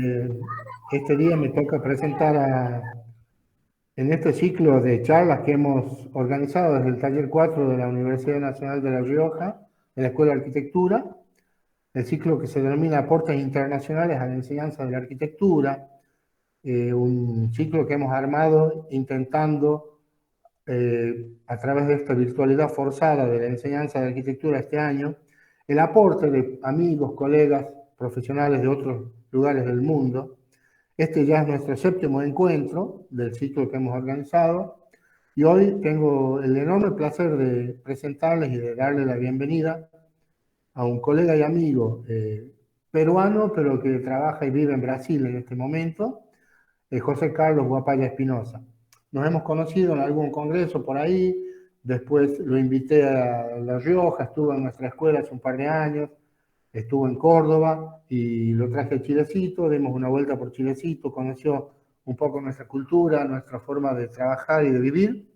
Eh, este día me toca presentar en este ciclo de charlas que hemos organizado desde el taller 4 de la Universidad Nacional de La Rioja, de la Escuela de Arquitectura, el ciclo que se denomina Aportes Internacionales a la Enseñanza de la Arquitectura, un ciclo que hemos armado intentando, a través de esta virtualidad forzada de la enseñanza de arquitectura este año, el aporte de amigos, colegas, profesionales de otros lugares del mundo. Este ya es nuestro séptimo encuentro del ciclo que hemos organizado y hoy tengo el enorme placer de presentarles y de darle la bienvenida a un colega y amigo peruano, pero que trabaja y vive en Brasil en este momento, José Carlos Guapaya Espinosa. Nos hemos conocido en algún congreso por ahí, después lo invité a La Rioja, estuvo en nuestra escuela hace un par de años, estuvo en Córdoba y lo traje a Chilecito, dimos una vuelta por Chilecito, conoció un poco nuestra cultura, nuestra forma de trabajar y de vivir.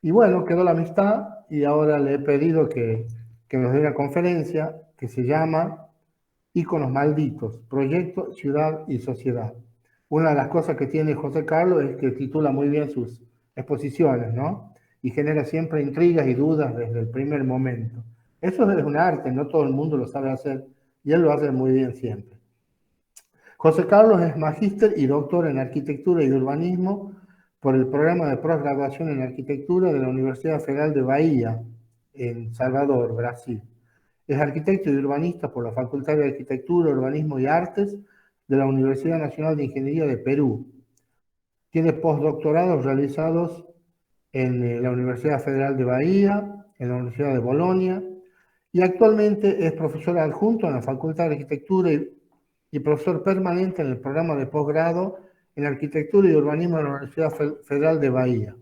Y bueno, quedó la amistad y ahora le he pedido que nos dé una conferencia que se llama Íconos Malditos, Proyecto, Ciudad y Sociedad. Una de las cosas que tiene José Carlos es que titula muy bien sus exposiciones, ¿no? Y genera siempre intrigas y dudas desde el primer momento. Eso es un arte, no todo el mundo lo sabe hacer y él lo hace muy bien siempre. José Carlos es magíster y doctor en arquitectura y urbanismo por el programa de posgraduación en arquitectura de la Universidad Federal de Bahía, en Salvador, Brasil. Es arquitecto y urbanista por la Facultad de Arquitectura, Urbanismo y Artes de la Universidad Nacional de Ingeniería de Perú. Tiene postdoctorados realizados en la Universidad Federal de Bahía, en la Universidad de Bolonia, y actualmente es profesor adjunto en la Facultad de Arquitectura y profesor permanente en el programa de posgrado en Arquitectura y Urbanismo de la Universidad Federal de Bahía.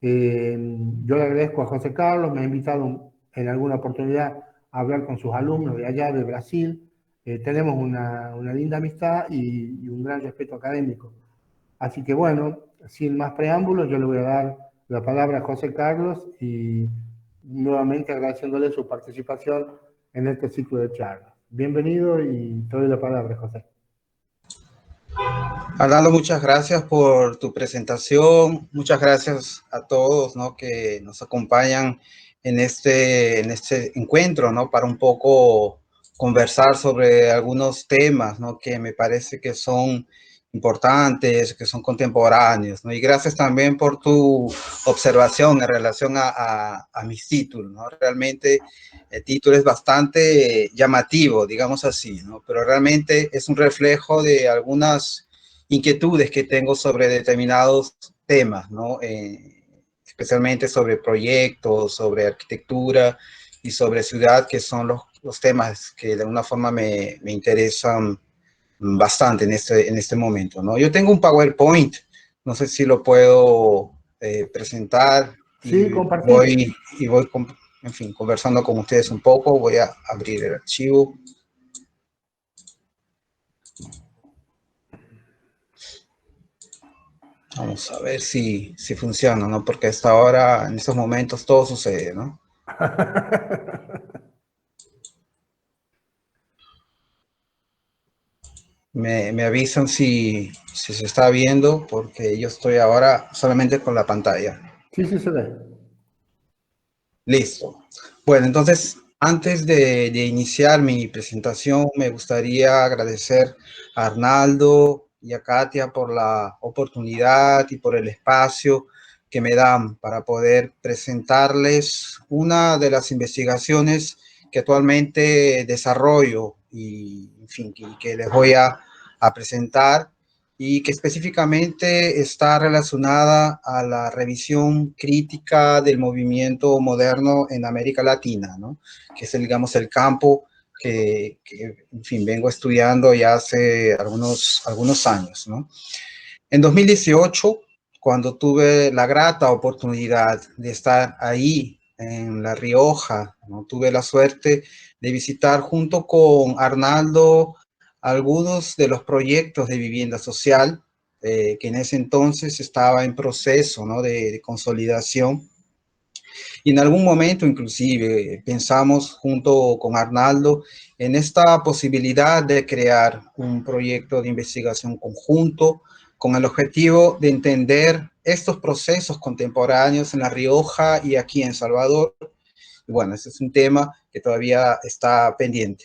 Yo le agradezco a José Carlos, me ha invitado en alguna oportunidad a hablar con sus alumnos de allá de Brasil. Tenemos una linda amistad y un gran respeto académico. Así que bueno, sin más preámbulos, yo le voy a dar la palabra a José Carlos y nuevamente agradeciéndole su participación en este ciclo de charlas. Bienvenido y te doy la palabra, José. Arnaldo, muchas gracias por tu presentación. Muchas gracias a todos, ¿no?, que nos acompañan en este encuentro, ¿no?, para un poco conversar sobre algunos temas, ¿no?, que me parece que son importantes, que son contemporáneos, ¿no? Y gracias también por tu observación en relación a mis títulos, ¿no? Realmente el título es bastante llamativo, digamos así, ¿no? Pero realmente es un reflejo de algunas inquietudes que tengo sobre determinados temas, ¿no? Especialmente sobre proyectos, sobre arquitectura y sobre ciudad, que son los temas que de alguna forma me interesan bastante en este momento, ¿no? Yo tengo un PowerPoint, no sé si lo puedo presentar Sí, y compartir. voy, en fin, conversando con ustedes un poco. Voy a abrir el archivo. Vamos a ver si funciona, ¿no? Porque hasta ahora, en estos momentos, todo sucede, ¿no? Me avisan si se está viendo, porque yo estoy ahora solamente con la pantalla. Sí, sí se ve. Listo. Bueno, entonces, antes de iniciar mi presentación, me gustaría agradecer a Arnaldo y a Katia por la oportunidad y por el espacio que me dan para poder presentarles una de las investigaciones que actualmente desarrollo y, en fin, que les voy a presentar, y que específicamente está relacionada a la revisión crítica del movimiento moderno en América Latina, ¿no? Que es, digamos, el campo que, en fin, vengo estudiando ya hace algunos años, ¿no? En 2018, cuando tuve la grata oportunidad de estar ahí en La Rioja, ¿no?, tuve la suerte de visitar junto con Arnaldo algunos de los proyectos de vivienda social que en ese entonces estaba en proceso, ¿no?, de consolidación. Y en algún momento inclusive pensamos junto con Arnaldo en esta posibilidad de crear un proyecto de investigación conjunto con el objetivo de entender estos procesos contemporáneos en La Rioja y aquí en Salvador. Y bueno, ese es un tema que todavía está pendiente.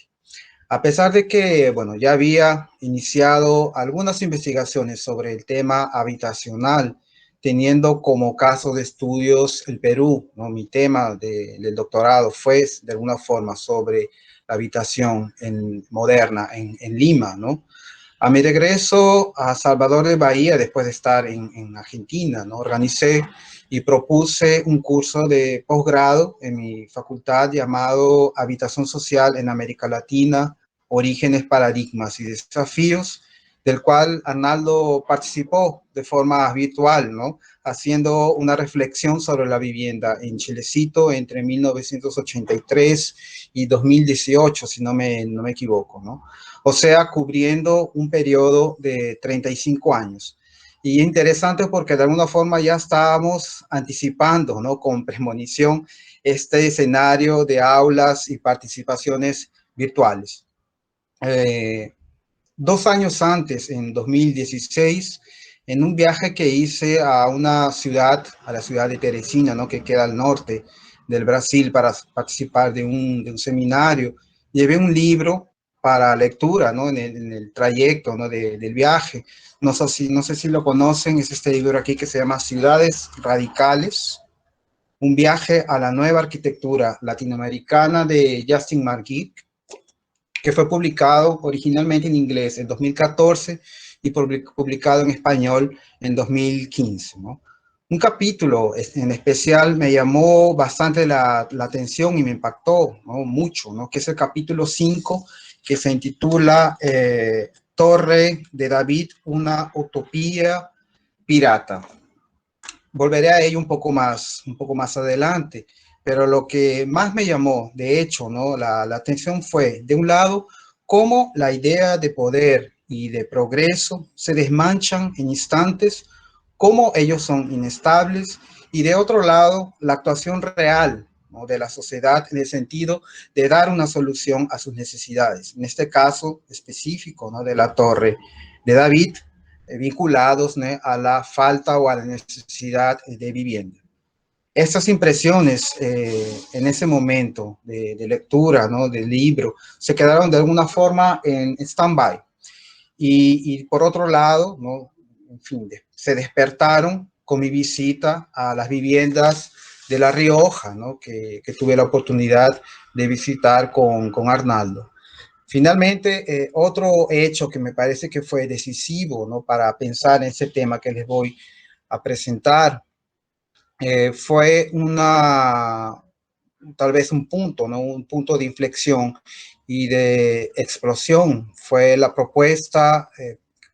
A pesar de que, bueno, ya había iniciado algunas investigaciones sobre el tema habitacional, teniendo como caso de estudios el Perú, ¿no? Mi tema del doctorado fue de alguna forma sobre la habitación moderna en Lima, ¿no? A mi regreso a Salvador de Bahía, después de estar en Argentina, ¿no? Organicé y propuse un curso de posgrado en mi facultad llamado Habitación Social en América Latina, Orígenes, Paradigmas y Desafíos, del cual Arnaldo participó de forma virtual, ¿no? Haciendo una reflexión sobre la vivienda en Chilecito entre 1983 y 2018, si no me equivoco, ¿no? O sea, cubriendo un periodo de 35 años. Y interesante porque de alguna forma ya estábamos anticipando, ¿no? Con premonición este escenario de aulas y participaciones virtuales. 2 años antes, en 2016, en un viaje que hice a una ciudad, a la ciudad de Teresina, ¿no? Que queda al norte del Brasil, para participar de un seminario, llevé un libro para lectura, ¿no? En el trayecto, ¿no? Del viaje. No sé si lo conocen, es este libro aquí que se llama Ciudades Radicales, un viaje a la nueva arquitectura latinoamericana de Justin Marguit, que fue publicado originalmente en inglés en 2014 y publicado en español en 2015, ¿no? Un capítulo en especial me llamó bastante la atención y me impactó, ¿no? Mucho, ¿no? Que es el capítulo 5, que se intitula Torre de David, una utopía pirata. Volveré a ello un poco más adelante, pero lo que más me llamó, de hecho, ¿no? La atención fue, de un lado, cómo la idea de poder y de progreso se desmanchan en instantes, cómo ellos son inestables, y de otro lado, la actuación real, ¿no? De la sociedad en el sentido de dar una solución a sus necesidades. En este caso específico, ¿no? De la Torre de David, vinculados, ¿no? A la falta o a la necesidad de vivienda. Estas impresiones en ese momento de lectura, ¿no? Del libro, se quedaron de alguna forma en stand-by. Y por otro lado, ¿no? En fin, se despertaron con mi visita a las viviendas de La Rioja, ¿no? Que tuve la oportunidad de visitar con Arnaldo. Finalmente, otro hecho que me parece que fue decisivo, ¿no? Para pensar en ese tema que les voy a presentar, fue tal vez un punto, ¿no? Un punto de inflexión y de explosión. Fue la propuesta,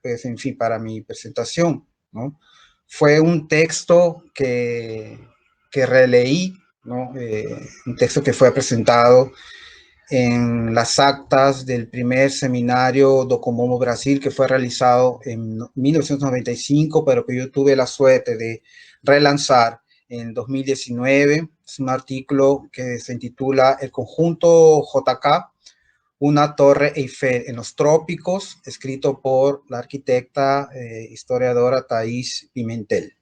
pues, en fin, para mi presentación, ¿no? Fue un texto que releí, ¿no? Un texto que fue presentado en las actas del primer seminario Docomomo Brasil, que fue realizado en 1995, pero que yo tuve la suerte de relanzar en 2019. Es un artículo que se intitula El conjunto JK, una torre Eiffel en los trópicos, escrito por la arquitecta historiadora Thais Pimentel.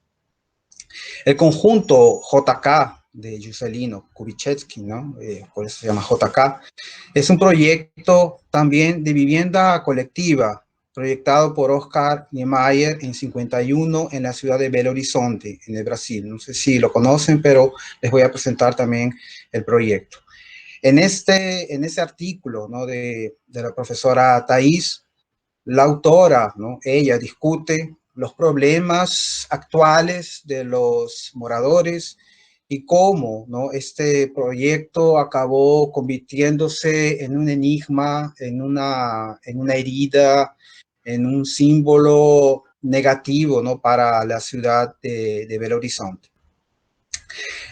El conjunto JK de Juscelino Kubitschek, ¿no? Por eso se llama JK, es un proyecto también de vivienda colectiva, proyectado por Oscar Niemeyer en 51 en la ciudad de Belo Horizonte, en el Brasil. No sé si lo conocen, pero les voy a presentar también el proyecto. En ese artículo, ¿no? de la profesora Thais, la autora, ¿no? Ella discute los problemas actuales de los moradores y cómo, ¿no? Este proyecto acabó convirtiéndose en un enigma, en una herida, en un símbolo negativo, ¿no? Para la ciudad de Belo Horizonte.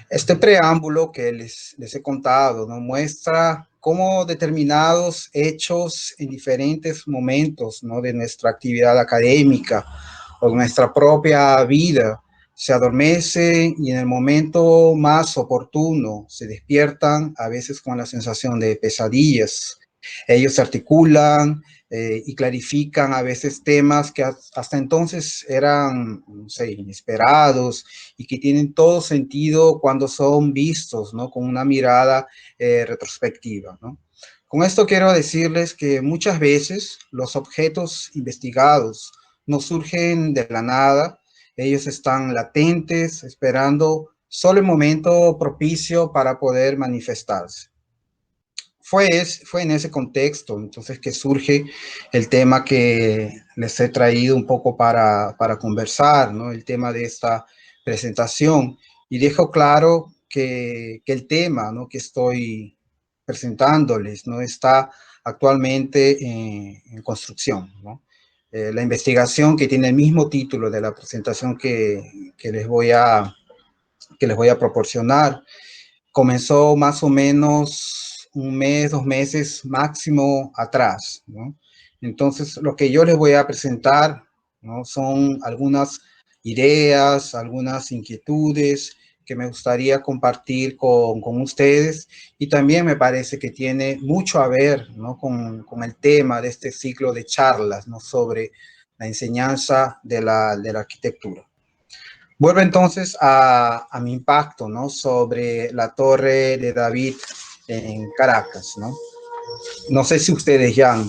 Este preámbulo que les he contado, ¿no? Muestra cómo determinados hechos en diferentes momentos, ¿no? De nuestra actividad académica o nuestra propia vida se adormecen y en el momento más oportuno se despiertan, a veces con la sensación de pesadillas. Ellos articulan y clarifican a veces temas que hasta entonces eran, no sé, inesperados y que tienen todo sentido cuando son vistos, ¿no? Con una mirada retrospectiva, ¿no? Con esto quiero decirles que muchas veces los objetos investigados no surgen de la nada, ellos están latentes, esperando solo el momento propicio para poder manifestarse. Fue en ese contexto entonces que surge el tema que les he traído un poco para conversar, ¿no? El tema de esta presentación. Y dejo claro que el tema, ¿no?, que estoy presentándoles, ¿no?, está actualmente en construcción, ¿no? La investigación, que tiene el mismo título de la presentación que les voy a proporcionar, comenzó más o menos un mes, 2 meses máximo atrás, ¿no? Entonces, lo que yo les voy a presentar, ¿no?, son algunas ideas, algunas inquietudes que me gustaría compartir con ustedes, y también me parece que tiene mucho a ver, ¿no?, con el tema de este ciclo de charlas, ¿no?, sobre la enseñanza de la arquitectura. Vuelvo entonces a mi impacto, ¿no?, sobre la Torre de David en Caracas, ¿no? No sé si ustedes ya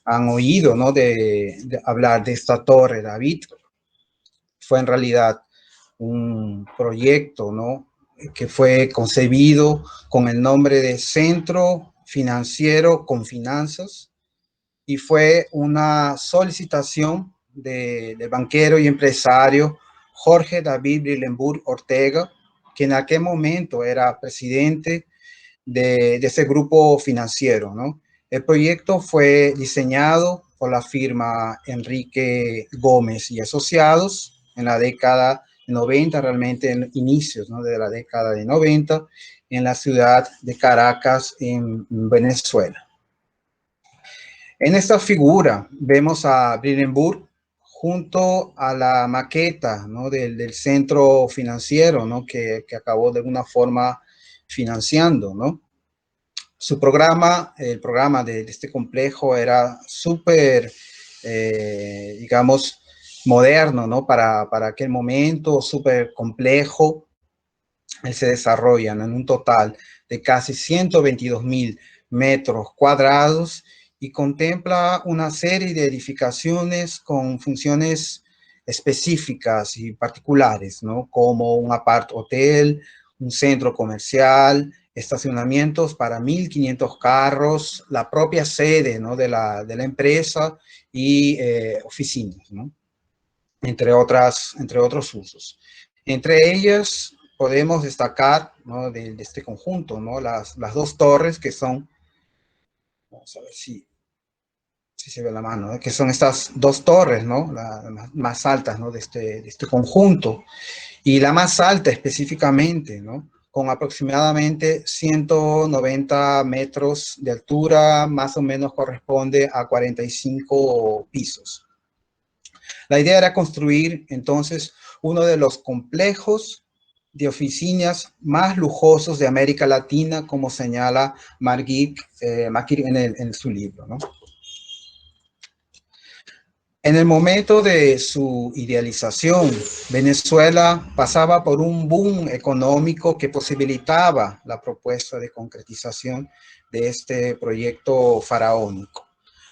han oído, ¿no?, de hablar de esta Torre de David. Fue en realidad un proyecto, ¿no?, que fue concebido con el nombre de Centro Financiero con Finanzas, y fue una solicitación del banquero y empresario Jorge David Brillenburg Ortega, que en aquel momento era presidente de ese grupo financiero, ¿no? El proyecto fue diseñado por la firma Enrique Gómez y Asociados en la década 90, realmente en inicios, ¿no?, de la década de 90, en la ciudad de Caracas, en Venezuela. En esta figura vemos a Brillenburg junto a la maqueta, ¿no?, del centro financiero, ¿no?, que acabó de alguna forma financiando, ¿no? Su programa, el programa de este complejo, era súper, digamos, moderno, ¿no?, para aquel momento, súper complejo. Él se desarrolla, ¿no?, en un total de casi 122.000 metros cuadrados, y contempla una serie de edificaciones con funciones específicas y particulares, ¿no?, como un apart-hotel, un centro comercial, estacionamientos para 1.500 carros, la propia sede, ¿no?, de la empresa, y oficinas, ¿no?, entre otros usos. Entre ellas podemos destacar, ¿no?, de este conjunto, ¿no?, las dos torres que son, vamos a ver si se ve la mano, ¿no?, que son estas dos torres, ¿no?, las más altas, ¿no?, de este conjunto, y la más alta específicamente, ¿no?, con aproximadamente 190 metros de altura, más o menos corresponde a 45 pisos. La idea era construir entonces uno de los complejos de oficinas más lujosos de América Latina, como señala Marguerite en su libro, ¿no? En el momento de su idealización, Venezuela pasaba por un boom económico que posibilitaba la propuesta de concretización de este proyecto faraónico.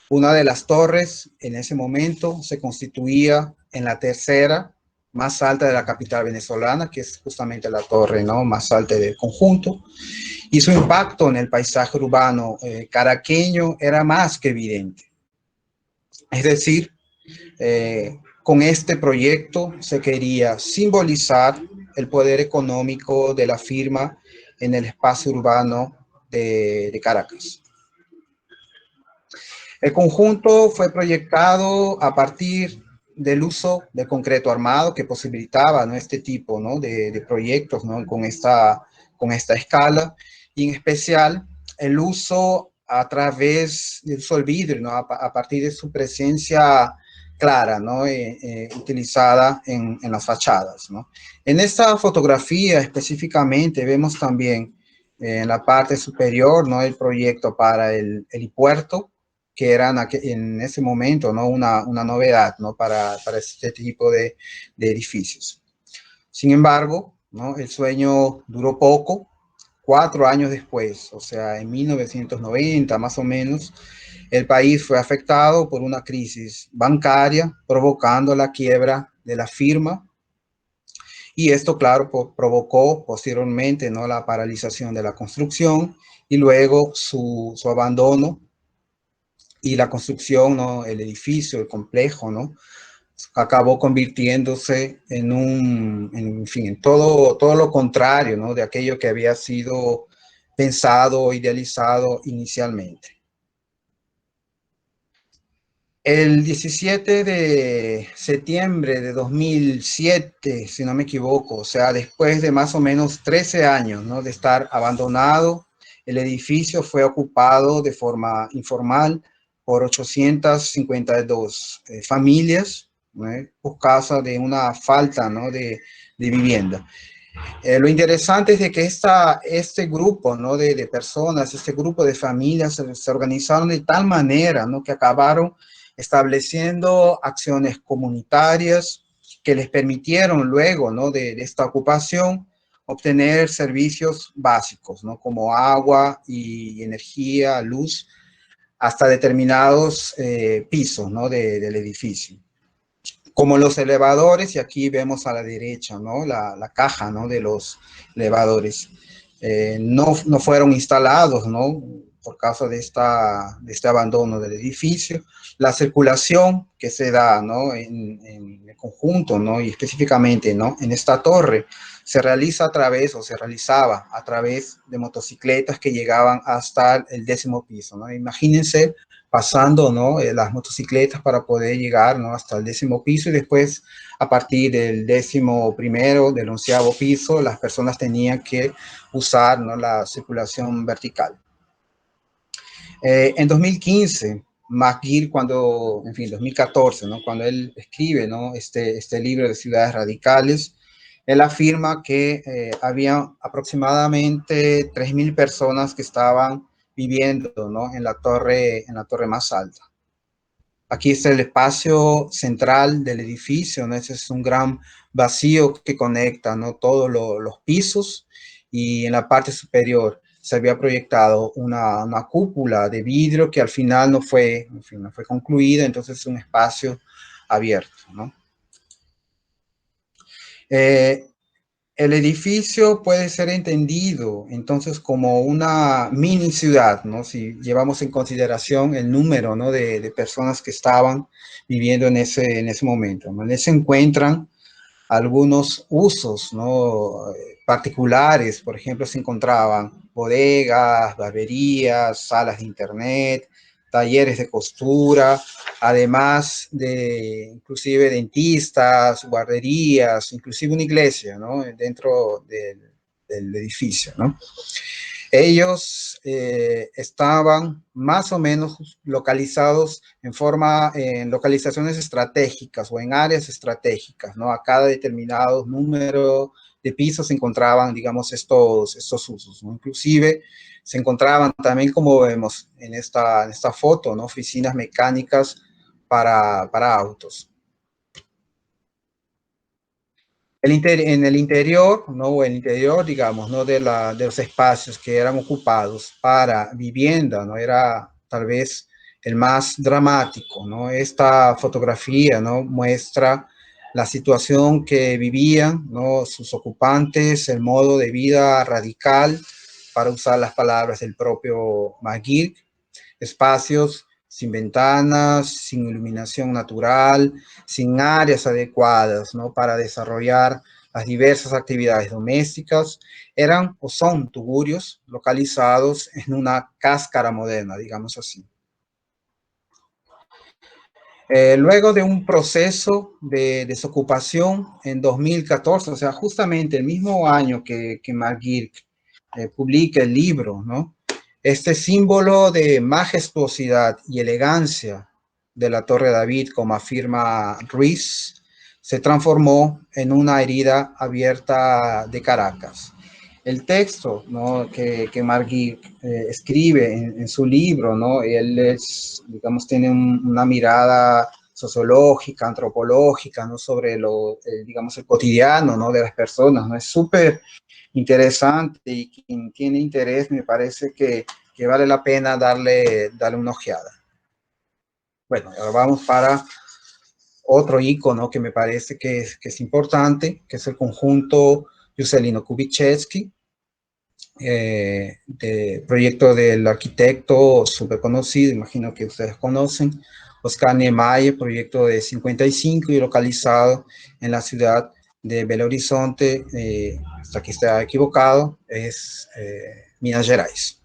Una de las torres en ese momento se constituía en la tercera más alta de la capital venezolana, que es justamente la torre, ¿no?, más alta del conjunto, y su impacto en el paisaje urbano caraqueño era más que evidente. Es decir, con este proyecto se quería simbolizar el poder económico de la firma en el espacio urbano de Caracas. El conjunto fue proyectado a partir del uso de concreto armado, que posibilitaba, ¿no?, este tipo, ¿no?, de proyectos, ¿no?, con esta escala, y en especial el uso a través del uso del vidrio, ¿no?, a partir de su presencia clara, ¿no? Utilizada en las fachadas, ¿no? En esta fotografía específicamente vemos también en la parte superior, ¿no? El proyecto para el helipuerto, que era en ese momento, ¿no? Una novedad, ¿no? Para este tipo de edificios. Sin embargo, ¿no? El sueño duró poco, 4 años después, o sea, en 1990 más o menos, el país fue afectado por una crisis bancaria, provocando la quiebra de la firma. Y esto, claro, provocó posteriormente, ¿no? La paralización de la construcción y luego su abandono y la construcción, ¿no? El edificio, el complejo, ¿no? Acabó convirtiéndose en fin, en todo lo contrario, ¿no? De aquello que había sido pensado, idealizado inicialmente. El 17 de septiembre de 2007, si no me equivoco, o sea, después de más o menos 13 años, ¿no? De estar abandonado, el edificio fue ocupado de forma informal por 852 familias, ¿no? Por causa de una falta, ¿no? de vivienda. Lo interesante es de que este grupo, ¿no? de personas, este grupo de familias se organizaron de tal manera, ¿no? Que acabaron estableciendo acciones comunitarias que les permitieron luego, ¿no? de esta ocupación obtener servicios básicos, ¿no? Como agua y energía, luz, hasta determinados pisos, ¿no? del edificio. Como los elevadores, y aquí vemos a la derecha, ¿no? La caja, ¿no? De los elevadores. No fueron instalados, ¿no? Por causa de este abandono del edificio. La circulación que se da, ¿no? En el conjunto, ¿no? Y específicamente, ¿no? En esta torre se realiza a través, o se realizaba a través de motocicletas que llegaban hasta el 10º piso, ¿no? Imagínense pasando, ¿no? Las motocicletas para poder llegar, ¿no? Hasta el 10º piso, y después a partir del 11º, del 11º piso, las personas tenían que usar, ¿no? La circulación vertical. En 2015, McGill, en fin, 2014, ¿no? Cuando él escribe, ¿no? Este libro de Ciudades Radicales, él afirma que había aproximadamente 3.000 personas que estaban viviendo, ¿no? en la torre más alta. Aquí está el espacio central del edificio, ¿no? Ese es un gran vacío que conecta, ¿no? Todos los pisos, y en la parte superior se había proyectado una cúpula de vidrio que al final no fue, en fin, no fue concluida, entonces es un espacio abierto, ¿no? El edificio puede ser entendido entonces como una mini ciudad, ¿no? Si llevamos en consideración el número, ¿no? de personas que estaban viviendo en ese momento, ¿no? En él se encuentran algunos usos, ¿no? Particulares. Por ejemplo, se encontraban bodegas, barberías, salas de internet, talleres de costura, además de inclusive dentistas, guarderías, inclusive una iglesia, ¿no? Dentro del edificio, ¿no? Ellos estaban más o menos localizados en localizaciones estratégicas o en áreas estratégicas, ¿no? A cada determinado número de pisos se encontraban, digamos, estos usos, ¿no? Inclusive se encontraban también, como vemos en esta foto, ¿no? Oficinas mecánicas para autos. En el interior, ¿no? O el interior, digamos, ¿no? De los espacios que eran ocupados para vivienda, ¿no? Era tal vez el más dramático, ¿no? Esta fotografía, ¿no? Muestra la situación que vivían, ¿no? Sus ocupantes, el modo de vida radical, para usar las palabras del propio McGill, espacios sin ventanas, sin iluminación natural, sin áreas adecuadas, ¿no? Para desarrollar las diversas actividades domésticas. Eran o son tugurios localizados en una cáscara moderna, digamos así. Luego de un proceso de desocupación en 2014, o sea, justamente el mismo año que McGill publica el libro, ¿no? Este símbolo de majestuosidad y elegancia de la Torre David, como afirma Ruiz, se transformó en una herida abierta de Caracas. El texto, ¿no?, que Margui escribe en su libro, ¿no?, él es, digamos, tiene una mirada sociológica, antropológica, ¿no?, sobre digamos, el cotidiano, ¿no?, de las personas, ¿no? Es súper interesante, y quien tiene interés me parece que vale la pena darle una ojeada. Bueno, ahora vamos para otro icono que me parece que es importante, que es el conjunto Juscelino Kubitschek, de proyecto del arquitecto súper conocido, imagino que ustedes conocen, Oscar Niemeyer, proyecto de 55 y localizado en la ciudad de Belo Horizonte, hasta que esté equivocado, es Minas Gerais.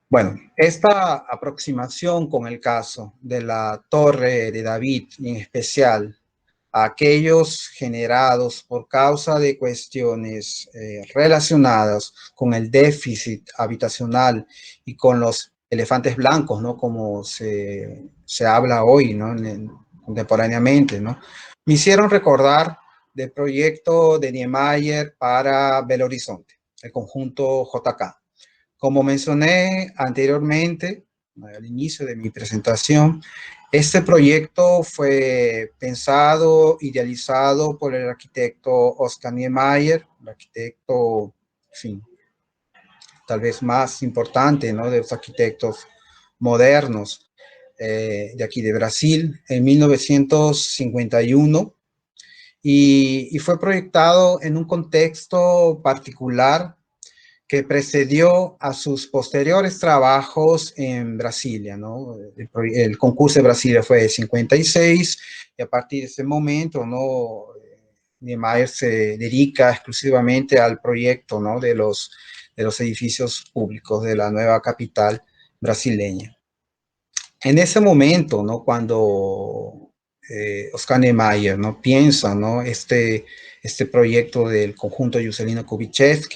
Bueno, esta aproximación con el caso de la Torre de David, y en especial a aquellos generados por causa de cuestiones relacionadas con el déficit habitacional y con los elefantes blancos, ¿no?, como se habla hoy, ¿no?, contemporáneamente, ¿no?, me hicieron recordar del proyecto de Niemeyer para Belo Horizonte, el conjunto JK. Como mencioné anteriormente, al inicio de mi presentación, este proyecto fue pensado, idealizado por el arquitecto Oscar Niemeyer, el arquitecto, en fin, tal vez más importante, ¿no?, de los arquitectos modernos de aquí de Brasil, en 1951, y fue proyectado en un contexto particular que precedió a sus posteriores trabajos en Brasilia, ¿no? El concurso de Brasilia fue de 56, y a partir de ese momento, ¿no?, Niemeyer se dedica exclusivamente al proyecto, ¿no?, de los edificios públicos de la nueva capital brasileña. En ese momento, ¿no?, cuando Oscar Niemeyer, ¿no?, piensa, ¿no?, este proyecto del conjunto Juscelino Kubitschek,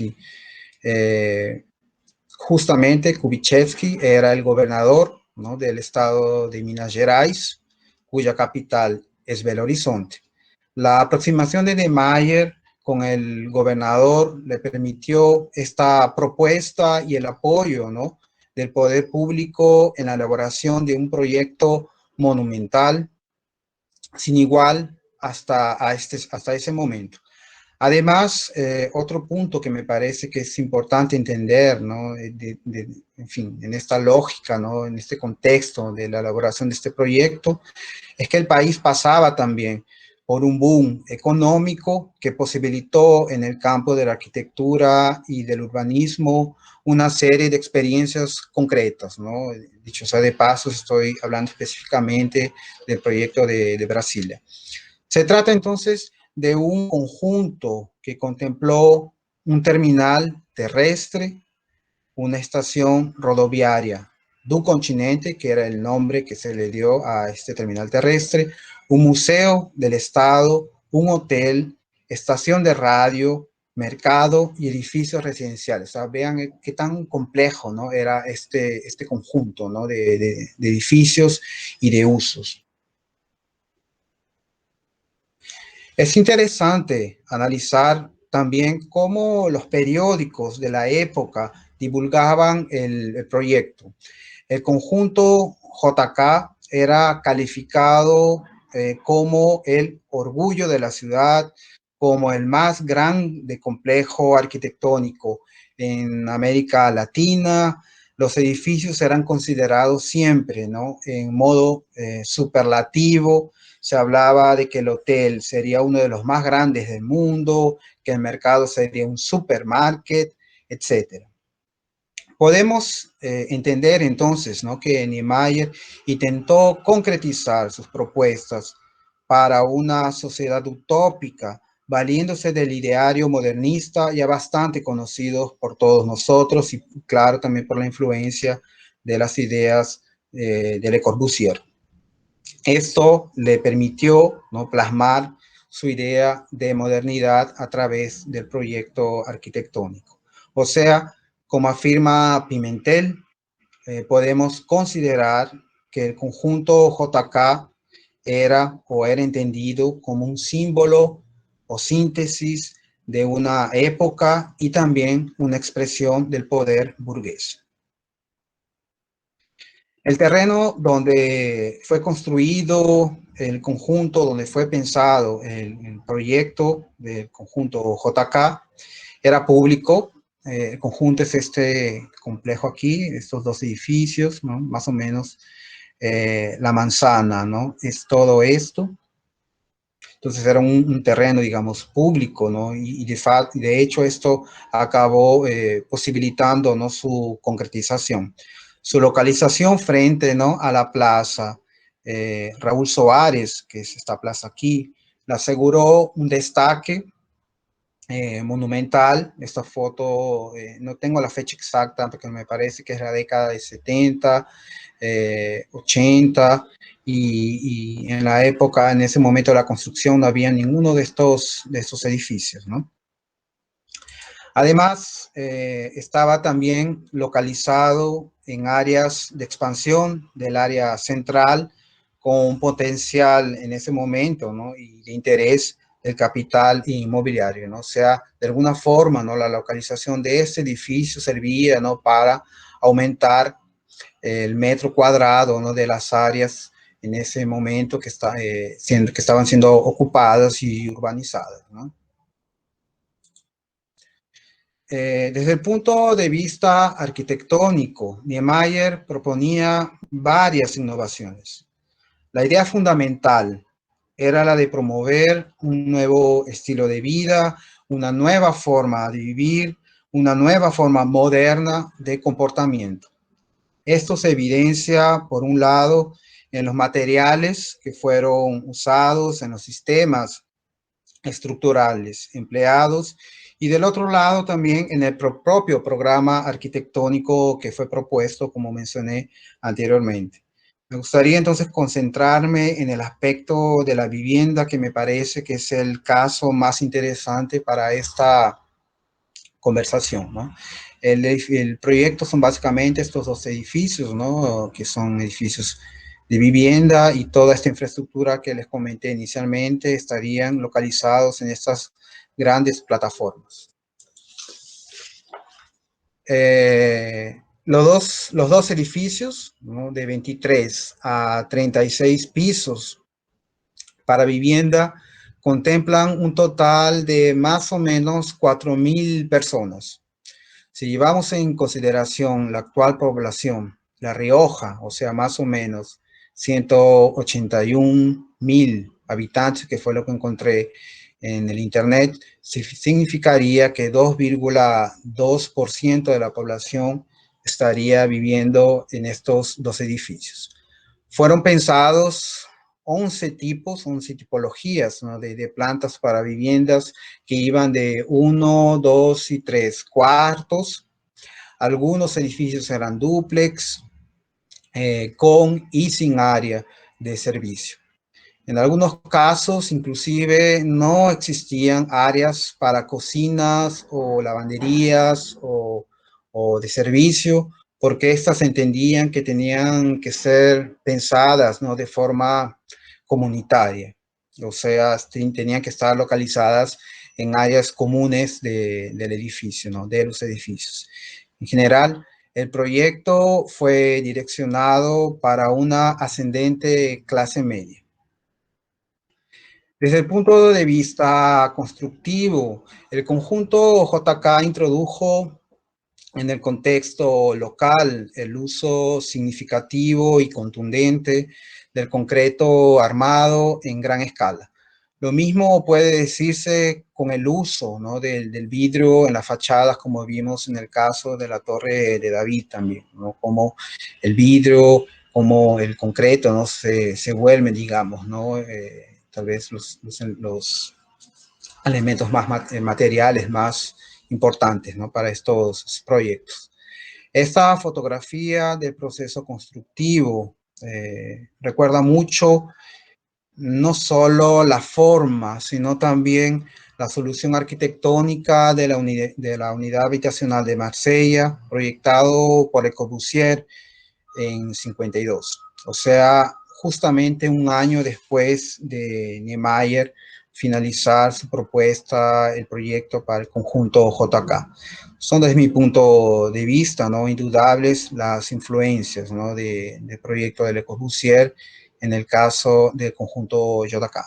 justamente Kubitschek era el gobernador, ¿no?, del estado de Minas Gerais, cuya capital es Belo Horizonte. La aproximación de Niemeyer con el gobernador le permitió esta propuesta y el apoyo, ¿no?, del poder público en la elaboración de un proyecto monumental sin igual hasta ese momento. Además, otro punto que me parece que es importante entender, ¿no?, en fin, en esta lógica, ¿no?, en este contexto de la elaboración de este proyecto, es que el país pasaba también por un boom económico que posibilitó en el campo de la arquitectura y del urbanismo una serie de experiencias concretas, ¿no? Dicho sea de paso, estoy hablando específicamente del proyecto de Brasilia. Se trata entonces de un conjunto que contempló un terminal terrestre, una estación rodoviaria, Du Continente, que era el nombre que se le dio a este terminal terrestre, un museo del estado, un hotel, estación de radio, mercado y edificios residenciales. O sea, vean qué tan complejo, ¿no?, era este conjunto, ¿no?, de edificios y de usos. Es interesante analizar también cómo los periódicos de la época divulgaban el proyecto. El conjunto JK era calificado como el orgullo de la ciudad, como el más grande complejo arquitectónico en América Latina. Los edificios eran considerados siempre, ¿no?, en modo superlativo. Se hablaba de que el hotel sería uno de los más grandes del mundo, que el mercado sería un supermarket, etc. Podemos entender entonces, ¿no?, que Niemeyer intentó concretizar sus propuestas para una sociedad utópica, valiéndose del ideario modernista ya bastante conocido por todos nosotros, y claro, también por la influencia de las ideas de Le Corbusier. Esto le permitió, ¿no?, plasmar su idea de modernidad a través del proyecto arquitectónico. O sea, como afirma Pimentel, podemos considerar que el conjunto JK era entendido como un símbolo o síntesis de una época y también una expresión del poder burgués. El terreno donde fue construido el conjunto, donde fue pensado el proyecto del conjunto JK, era público. El conjunto es este complejo aquí, estos dos edificios, ¿no? Más o menos la manzana, ¿no? Es todo esto. Entonces era un terreno, digamos, público, ¿no? Y de hecho esto acabó posibilitando, ¿no?, su concretización. Su localización frente, ¿no?, a la plaza Raúl Soares, que es esta plaza aquí, le aseguró un destaque monumental. Esta foto, no tengo la fecha exacta, porque me parece que es la década de 70, 80, y en la época, en ese momento de la construcción, no había ninguno de estos edificios, ¿no? Además, estaba también localizado en áreas de expansión del área central, con un potencial en ese momento, ¿no?, y de interés del capital inmobiliario, ¿no? O sea, de alguna forma, ¿no?, la localización de este edificio servía, ¿no?, para aumentar el metro cuadrado, ¿no?, de las áreas en ese momento que estaban siendo ocupadas y urbanizadas, ¿no? Desde el punto de vista arquitectónico, Niemeyer proponía varias innovaciones. La idea fundamental era la de promover un nuevo estilo de vida, una nueva forma de vivir, una nueva forma moderna de comportamiento. Esto se evidencia, por un lado, en los materiales que fueron usados, en los sistemas estructurales empleados, y del otro lado también en el propio programa arquitectónico que fue propuesto, como mencioné anteriormente. Me gustaría entonces concentrarme en el aspecto de la vivienda, que me parece que es el caso más interesante para esta conversación, ¿no? El proyecto son básicamente estos dos edificios, ¿no?, que son edificios de vivienda, y toda esta infraestructura que les comenté inicialmente estarían localizados en estas grandes plataformas. Los dos edificios, ¿no?, de 23 a 36 pisos para vivienda contemplan un total de más o menos 4.000 personas. Si llevamos en consideración la actual población, La Rioja, o sea, más o menos 181.000 habitantes, que fue lo que encontré en el internet, significaría que 2,2% de la población estaría viviendo en estos dos edificios. Fueron pensados 11 tipologías, ¿no?, de plantas para viviendas, que iban de 1, 2 y 3 cuartos. Algunos edificios eran dúplex, con y sin área de servicio. En algunos casos, inclusive, no existían áreas para cocinas o lavanderías o de servicio, porque estas entendían que tenían que ser pensadas, ¿no?, de forma comunitaria. O sea, tenían que estar localizadas en áreas comunes del edificio, ¿no?, de los edificios. En general, el proyecto fue direccionado para una ascendente clase media. Desde el punto de vista constructivo, el conjunto JK introdujo en el contexto local el uso significativo y contundente del concreto armado en gran escala. Lo mismo puede decirse con el uso, ¿no?, del vidrio en las fachadas, como vimos en el caso de la Torre de David también, ¿no?, como el vidrio, como el concreto, ¿no?, se vuelven, digamos, ¿no?, tal vez los elementos más materiales más importantes, ¿no?, para estos proyectos. Esta fotografía del proceso constructivo recuerda mucho no solo la forma, sino también la solución arquitectónica de la unidad habitacional de Marsella, proyectado por Le Corbusier en 52. o sea, justamente un año después de Niemeyer finalizar su propuesta, el proyecto para el conjunto JK. Son desde mi punto de vista, ¿no?, indudables las influencias, ¿no?, del proyecto de Le Corbusier en el caso del conjunto JK.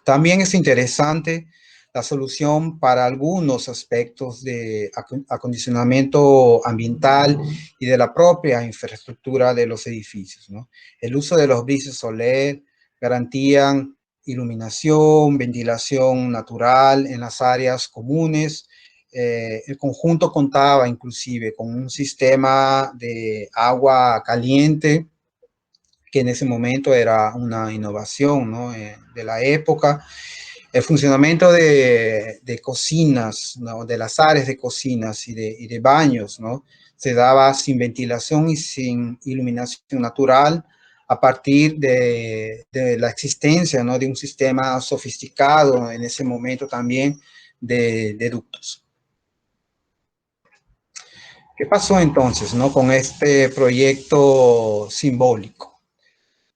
También es interesante la solución para algunos aspectos de acondicionamiento ambiental y de la propia infraestructura de los edificios, ¿no? El uso de los brises solar garantían iluminación, ventilación natural en las áreas comunes. El conjunto contaba inclusive con un sistema de agua caliente que en ese momento era una innovación, ¿no?, de la época. El funcionamiento de cocinas, ¿no?, de las áreas de cocinas y de baños, ¿no?, se daba sin ventilación y sin iluminación natural a partir de la existencia, ¿no?, de un sistema sofisticado en ese momento también de ductos. ¿Qué pasó entonces, ¿no?, con este proyecto simbólico?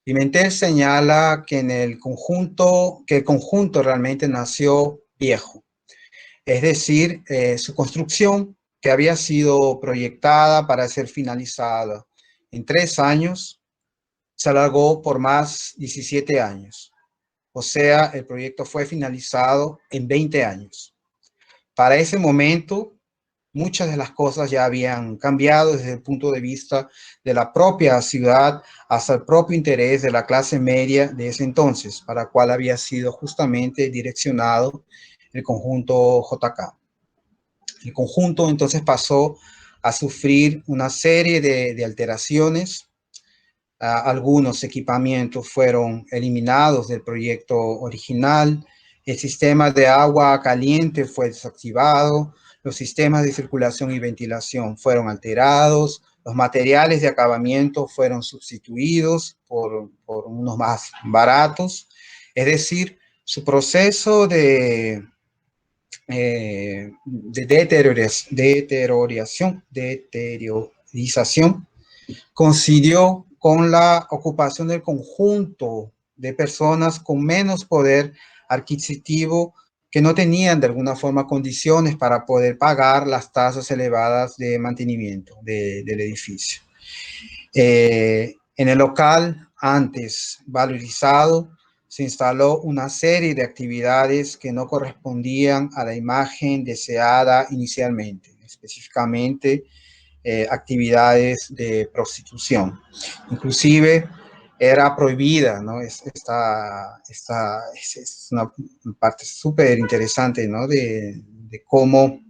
Pimentel señala que el conjunto realmente nació viejo, es decir, su construcción, que había sido proyectada para ser finalizada en 3 años, se alargó por más 17 años. O sea, el proyecto fue finalizado en 20 años. Para ese momento, muchas de las cosas ya habían cambiado desde el punto de vista de la propia ciudad hasta el propio interés de la clase media de ese entonces, para la cual había sido justamente direccionado el conjunto JK. El conjunto entonces pasó a sufrir una serie de alteraciones. Algunos equipamientos fueron eliminados del proyecto original. El sistema de agua caliente fue desactivado. Los sistemas de circulación y ventilación fueron alterados. Los materiales de acabamiento fueron sustituidos por unos más baratos. Es decir, su proceso de deteriorización coincidió con la ocupación del conjunto de personas con menos poder adquisitivo que no tenían de alguna forma condiciones para poder pagar las tasas elevadas de mantenimiento del edificio. En el local antes valorizado se instaló una serie de actividades que no correspondían a la imagen deseada inicialmente, específicamente actividades de prostitución. Inclusive era prohibida, ¿no? Esta es una parte súper interesante, ¿no?, de cómo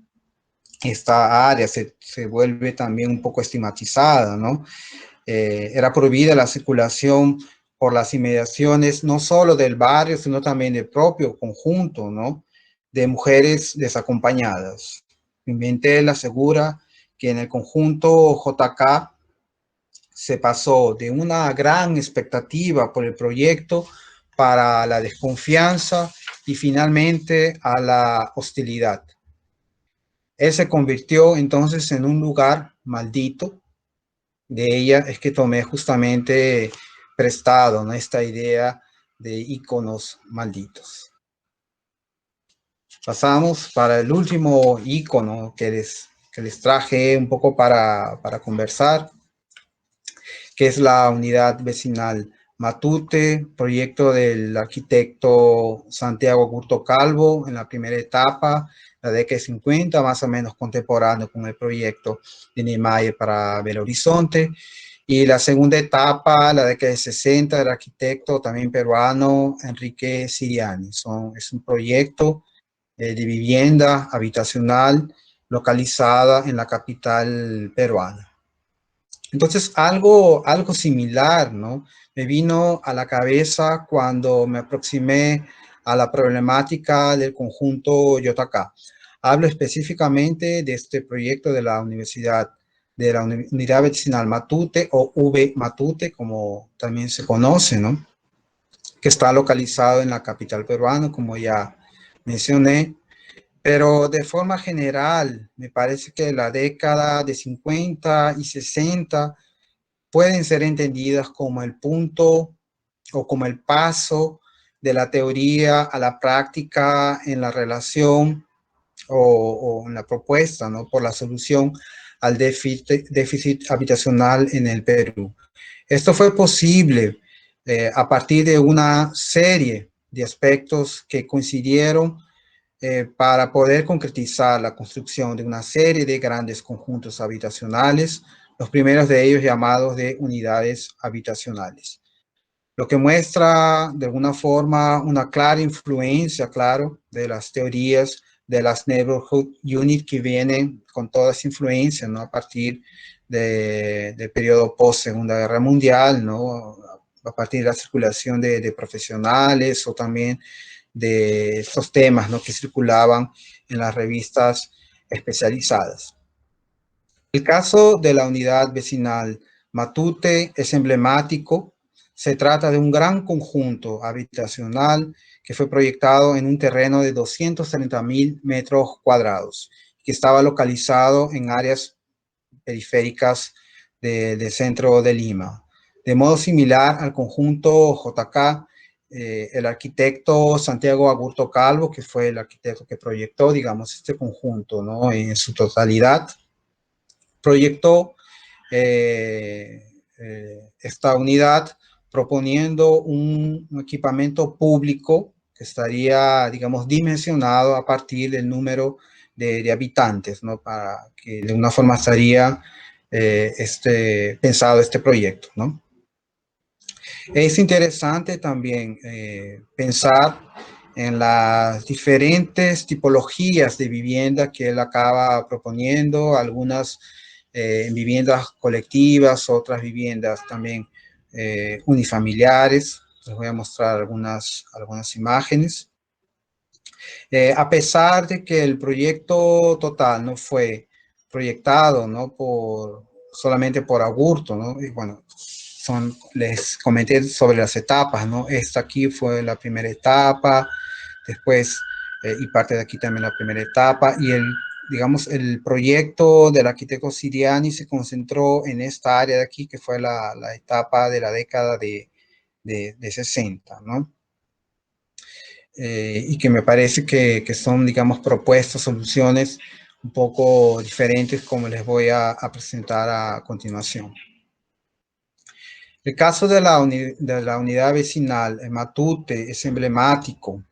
esta área se vuelve también un poco estigmatizada, ¿no? Era prohibida la circulación por las inmediaciones, no solo del barrio, sino también del propio conjunto, ¿no?, de mujeres desacompañadas. Pimentel asegura que en el conjunto JK se pasó de una gran expectativa por el proyecto para la desconfianza y finalmente a la hostilidad. Él se convirtió entonces en un lugar maldito. De ella es que tomé justamente prestado, ¿no?, esta idea de íconos malditos. Pasamos para el último ícono que les traje un poco para conversar, que es la unidad vecinal Matute, proyecto del arquitecto Santiago Augusto Calvo en la primera etapa, la década de 50, más o menos contemporáneo con el proyecto de Niemeyer para Belo Horizonte. Y la segunda etapa, la década de 60, del arquitecto también peruano Enrique Siriani. Es un proyecto de vivienda habitacional localizada en la capital peruana. Entonces, algo similar, ¿no?, me vino a la cabeza cuando me aproximé a la problemática del conjunto JK. Hablo específicamente de este proyecto de la Universidad, de la Unidad Vecinal Matute, o V Matute, como también se conoce, ¿no?, que está localizado en la capital peruana, como ya mencioné. Pero de forma general, me parece que la década de 50 y 60 pueden ser entendidas como el punto o como el paso de la teoría a la práctica en la relación o en la propuesta, ¿no?, por la solución al déficit habitacional en el Perú. Esto fue posible a partir de una serie de aspectos que coincidieron para poder concretizar la construcción de una serie de grandes conjuntos habitacionales, los primeros de ellos llamados de unidades habitacionales. Lo que muestra de alguna forma una clara influencia, claro, de las teorías de las neighborhood units que vienen con toda esa influencia, ¿no?, a partir del periodo post Segunda Guerra Mundial, ¿no?, a partir de la circulación de profesionales o también de estos temas, ¿no?, que circulaban en las revistas especializadas. El caso de la unidad vecinal Matute es emblemático. Se trata de un gran conjunto habitacional que fue proyectado en un terreno de 230.000 metros cuadrados, que estaba localizado en áreas periféricas del centro de Lima. De modo similar al conjunto JK, el arquitecto Santiago Agurto Calvo, que fue el arquitecto que proyectó, digamos, este conjunto, ¿no?, en su totalidad, proyectó esta unidad proponiendo un equipamiento público que estaría, digamos, dimensionado a partir del número de habitantes, ¿no?, para que de una forma estaría pensado este proyecto, ¿no? Es interesante también pensar en las diferentes tipologías de vivienda que él acaba proponiendo, algunas viviendas colectivas, otras viviendas también unifamiliares. Les voy a mostrar algunas imágenes. A pesar de que el proyecto total no fue proyectado, ¿no?, solamente por Agurto, ¿no? Y bueno, les comenté sobre las etapas, ¿no? Esta aquí fue la primera etapa, después, y parte de aquí también la primera etapa, y digamos, el proyecto del arquitecto Siriani se concentró en esta área de aquí, que fue la etapa de la década de 60, ¿no? Y que me parece que son, digamos, propuestas, soluciones un poco diferentes, como les voy a presentar a continuación. El caso de la unidad vecinal en Matute es emblemático,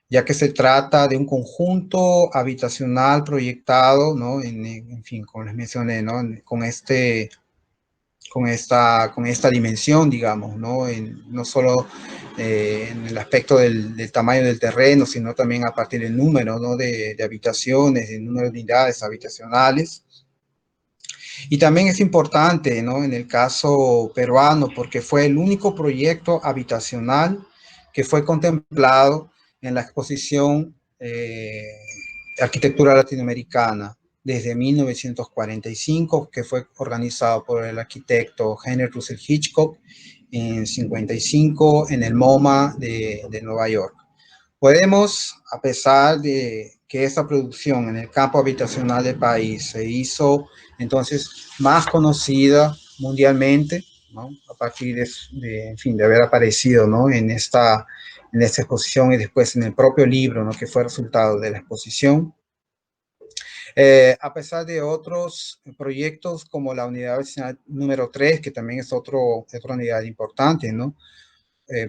ya que se trata de un conjunto habitacional proyectado, ¿no?, en fin, como les mencioné, ¿no?, con esta dimensión, digamos, ¿no?, no solo en el aspecto del tamaño del terreno, sino también a partir del número, ¿no?, de habitaciones, el número de unidades habitacionales. Y también es importante, ¿no?, en el caso peruano, porque fue el único proyecto habitacional que fue contemplado en la exposición Arquitectura Latinoamericana desde 1945, que fue organizado por el arquitecto Henry Russell Hitchcock en 55 en el MoMA de Nueva York. Podemos, a pesar de que esta producción en el campo habitacional del país se hizo entonces más conocida mundialmente, ¿no?, a partir en fin, de haber aparecido, ¿no?, en esta exposición y después en el propio libro, ¿no?, que fue resultado de la exposición. A pesar de otros proyectos como la unidad vecinal número 3, que también es otra unidad importante, ¿no?,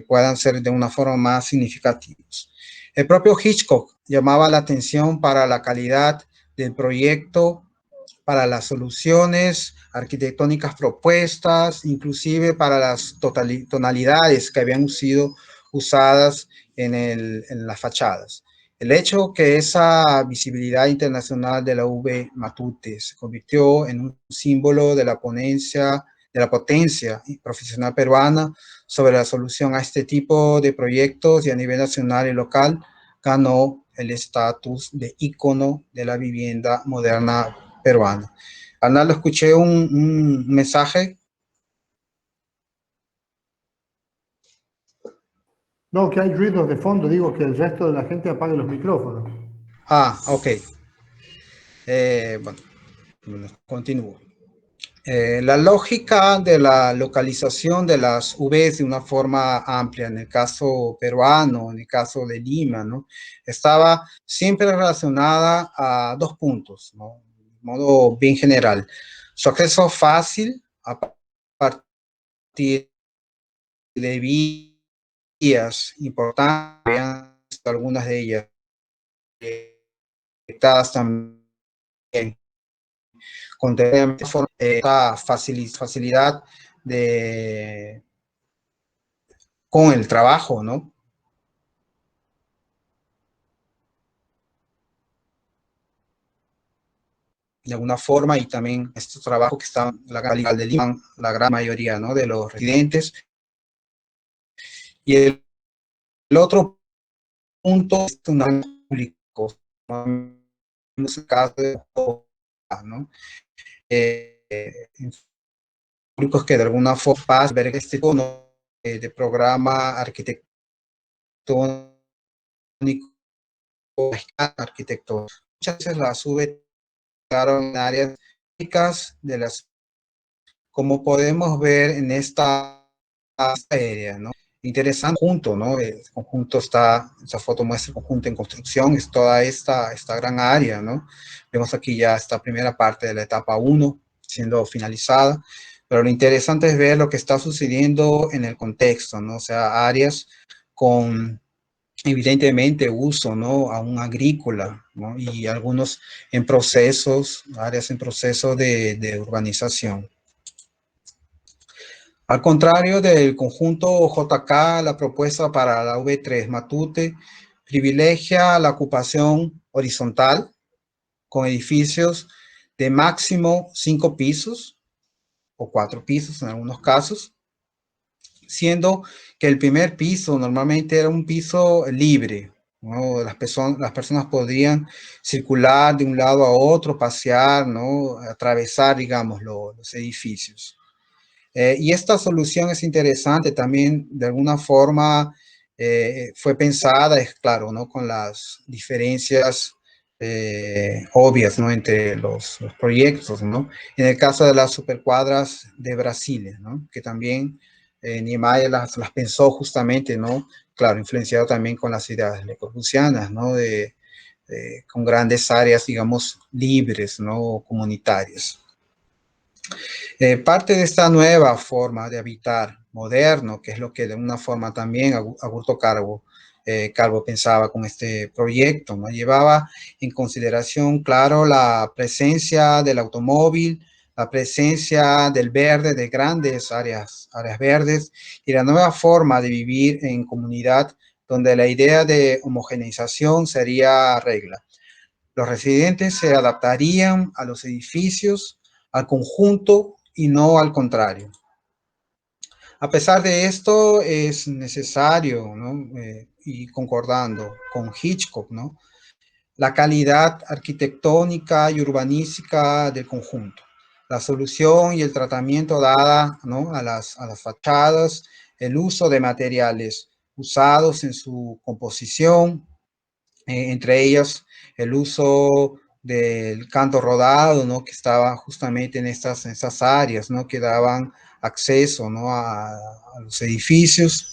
puedan ser de una forma más significativos. El propio Hitchcock llamaba la atención para la calidad del proyecto, para las soluciones arquitectónicas propuestas, inclusive para las tonalidades que habían sido usadas en las fachadas. El hecho que esa visibilidad internacional de la UV Matute se convirtió en un símbolo de la potencia profesional peruana sobre la solución a este tipo de proyectos y a nivel nacional y local, ganó el estatus de ícono de la vivienda moderna peruana. Arnaldo, escuché un mensaje. No, que hay ruidos de fondo, digo que el resto de la gente apague los micrófonos. Ah, ok. Bueno, continúo. La lógica de la localización de las Vs de una forma amplia, en el caso peruano, en el caso de Lima, ¿no? Estaba siempre relacionada a dos puntos, ¿no? De modo bien general. Su acceso fácil a partir de vías importantes, algunas de ellas conectadas también con esta facilidad de, con el trabajo, ¿no? De alguna forma, y también estos trabajos que están en la capital de Lima, la gran mayoría, ¿no? De los residentes. Y el otro punto es un público, ¿no? En este caso, ¿no? Públicos que de alguna forma ver este tono de programa arquitectónico, arquitecto. Muchas veces la sube, claro, en áreas de las, como podemos ver en esta área, ¿no? Interesante conjunto, ¿no? El conjunto está, esta foto muestra el conjunto en construcción, es toda esta gran área, ¿no? Vemos aquí ya esta primera parte de la etapa 1 siendo finalizada, pero lo interesante es ver lo que está sucediendo en el contexto, ¿no? O sea, áreas con evidentemente uso, ¿no? Aún agrícola, ¿no? Y algunos en procesos, áreas en proceso de urbanización. Al contrario del conjunto JK, la propuesta para la V3 Matute privilegia la ocupación horizontal con edificios de máximo 5 pisos o 4 pisos en algunos casos, siendo que el primer piso normalmente era un piso libre, ¿no? Las personas podrían circular de un lado a otro, pasear, ¿no? Atravesar, digamos, los edificios. Y esta solución es interesante también, de alguna forma fue pensada, es claro, ¿no? Con las diferencias obvias, ¿no? Entre los proyectos, ¿no? En el caso de las supercuadras de Brasil, ¿no? Que también Niemeyer las pensó justamente, ¿no? Claro, influenciado también con las ideas lecorbusianas, ¿no? Con grandes áreas, digamos, libres, ¿no? Comunitarias. Parte de esta nueva forma de habitar moderno, que es lo que de una forma también Augusto Calvo pensaba con este proyecto, ¿no? Llevaba en consideración, claro, la presencia del automóvil, la presencia del verde, de grandes áreas verdes, y la nueva forma de vivir en comunidad, donde la idea de homogeneización sería regla. Los residentes se adaptarían a los edificios, al conjunto y no al contrario. A pesar de esto, es necesario, ¿no? Y concordando con Hitchcock, ¿no? La calidad arquitectónica y urbanística del conjunto, la solución y el tratamiento dada, ¿no? a las fachadas, el uso de materiales usados en su composición, entre ellas el uso del canto rodado, ¿no? Que estaba justamente en estas áreas, ¿no? Que daban acceso, ¿no? a los edificios.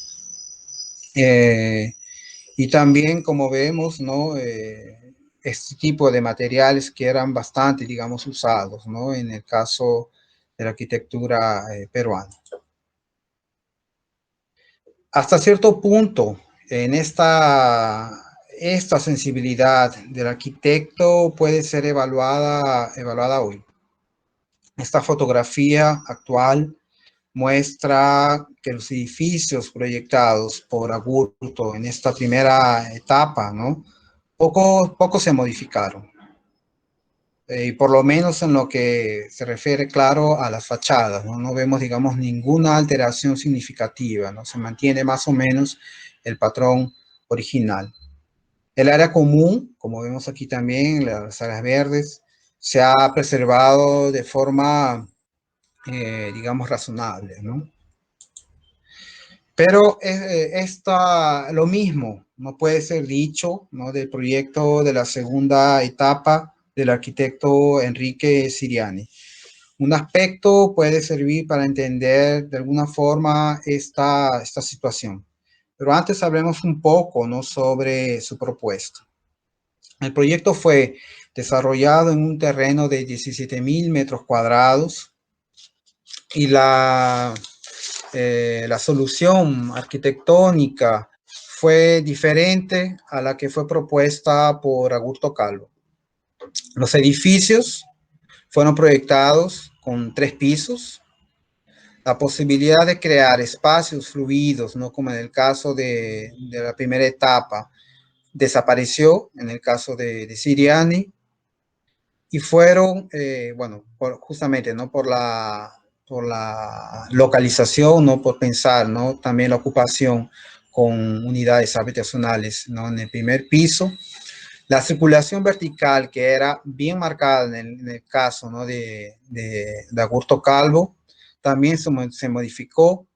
Y también, como vemos, ¿no? Este tipo de materiales que eran bastante, digamos, usados, ¿no? En el caso de la arquitectura peruana. Hasta cierto punto, en esta sensibilidad del arquitecto puede ser evaluada hoy. Esta fotografía actual muestra que los edificios proyectados por Agurto en esta primera etapa, ¿no? Poco se modificaron. Y por lo menos en lo que se refiere, claro, a las fachadas, ¿no? No vemos, digamos, ninguna alteración significativa, ¿no? Se mantiene más o menos el patrón original. El área común, como vemos aquí también, las áreas verdes, se ha preservado de forma, digamos, razonable, ¿no? Pero lo mismo no puede ser dicho, ¿no? Del proyecto de la segunda etapa del arquitecto Enrique Siriani. Un aspecto puede servir para entender de alguna forma esta situación. Pero antes hablemos un poco, ¿no?, sobre su propuesta. El proyecto fue desarrollado en un terreno de 17.000 metros cuadrados y la solución arquitectónica fue diferente a la que fue propuesta por Augusto Calvo. Los edificios fueron proyectados con 3 pisos. La posibilidad de crear espacios fluidos, ¿no?, como en el caso de la primera etapa, desapareció en el caso de Siriani, y fueron, bueno, justamente, ¿no?, por la localización, ¿no?, por pensar, ¿no?, también la ocupación con unidades habitacionales, ¿no?, en el primer piso. La circulación vertical, que era bien marcada en el caso, ¿no?, de Augusto Calvo, también se modificó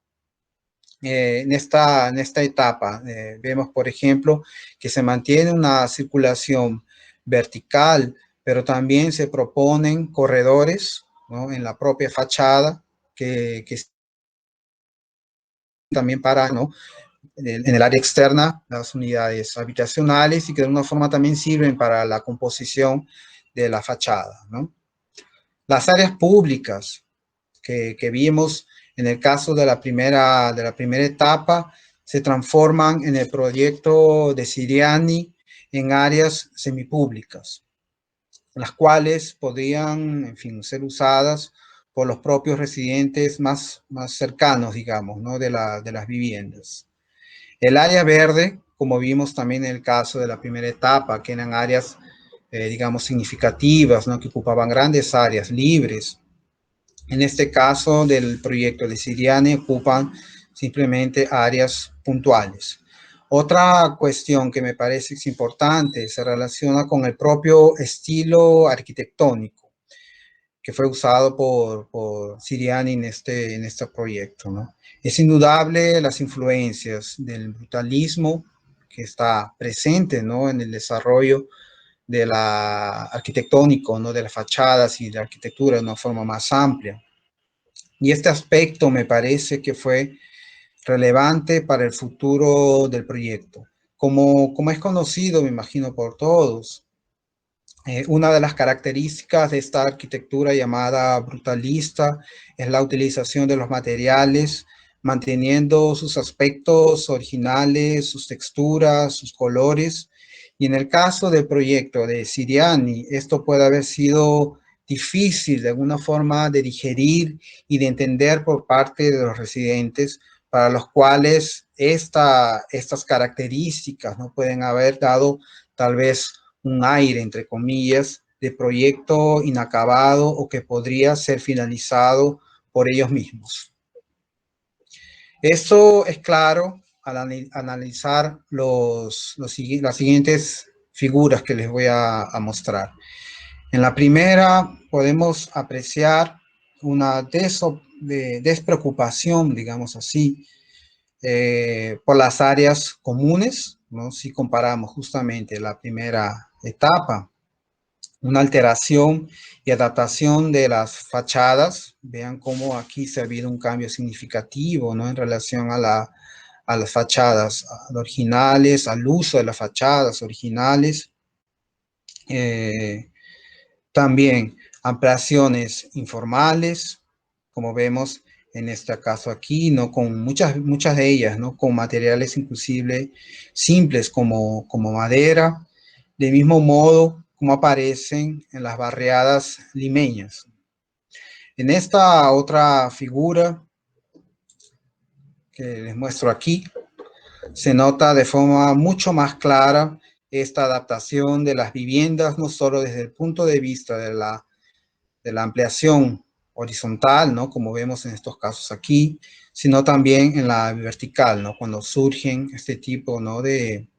en esta etapa. Vemos, por ejemplo, que se mantiene una circulación vertical, pero también se proponen corredores, ¿no?, en la propia fachada, que también para, ¿no?, en el área externa, las unidades habitacionales, y que de alguna forma también sirven para la composición de la fachada, ¿no? Las áreas públicas que vimos en el caso de la primera etapa se transforman en el proyecto de Siriani en áreas semipúblicas, las cuales podían, en fin, ser usadas por los propios residentes más cercanos, digamos, ¿no?, de las viviendas. El área verde, como vimos también en el caso de la primera etapa, que eran áreas, digamos, significativas, ¿no?, que ocupaban grandes áreas libres. En este caso del proyecto de Siriani, ocupan simplemente áreas puntuales. Otra cuestión que me parece es importante se relaciona con el propio estilo arquitectónico que fue usado por Siriani en este proyecto, ¿no? Es indudable las influencias del brutalismo que está presente, ¿no?, en el desarrollo de la arquitectónico, ¿no?, de las fachadas y de la arquitectura de una forma más amplia. Y este aspecto me parece que fue relevante para el futuro del proyecto. Como es conocido, me imagino, por todos, una de las características de esta arquitectura llamada brutalista es la utilización de los materiales, manteniendo sus aspectos originales, sus texturas, sus colores. Y en el caso del proyecto de Siriani, esto puede haber sido difícil de alguna forma de digerir y de entender por parte de los residentes, para los cuales estas características no pueden haber dado tal vez un aire, entre comillas, de proyecto inacabado o que podría ser finalizado por ellos mismos. Esto es claro al analizar las siguientes figuras que les voy a mostrar. En la primera podemos apreciar una despreocupación, digamos así, por las áreas comunes, ¿no?, si comparamos justamente la primera etapa. Una alteración y adaptación de las fachadas. Vean cómo aquí se ha habido un cambio significativo, ¿no?, en relación a las fachadas originales, al uso de las fachadas originales. También ampliaciones informales, como vemos en este caso aquí, ¿no?, con muchas de ellas, ¿no?, con materiales inclusive simples como madera, del mismo modo como aparecen en las barriadas limeñas. En esta otra figura que les muestro aquí, se nota de forma mucho más clara esta adaptación de las viviendas, no solo desde el punto de vista de la ampliación horizontal, ¿no?, como vemos en estos casos aquí, sino también en la vertical, ¿no?, cuando surgen este tipo, ¿no?, de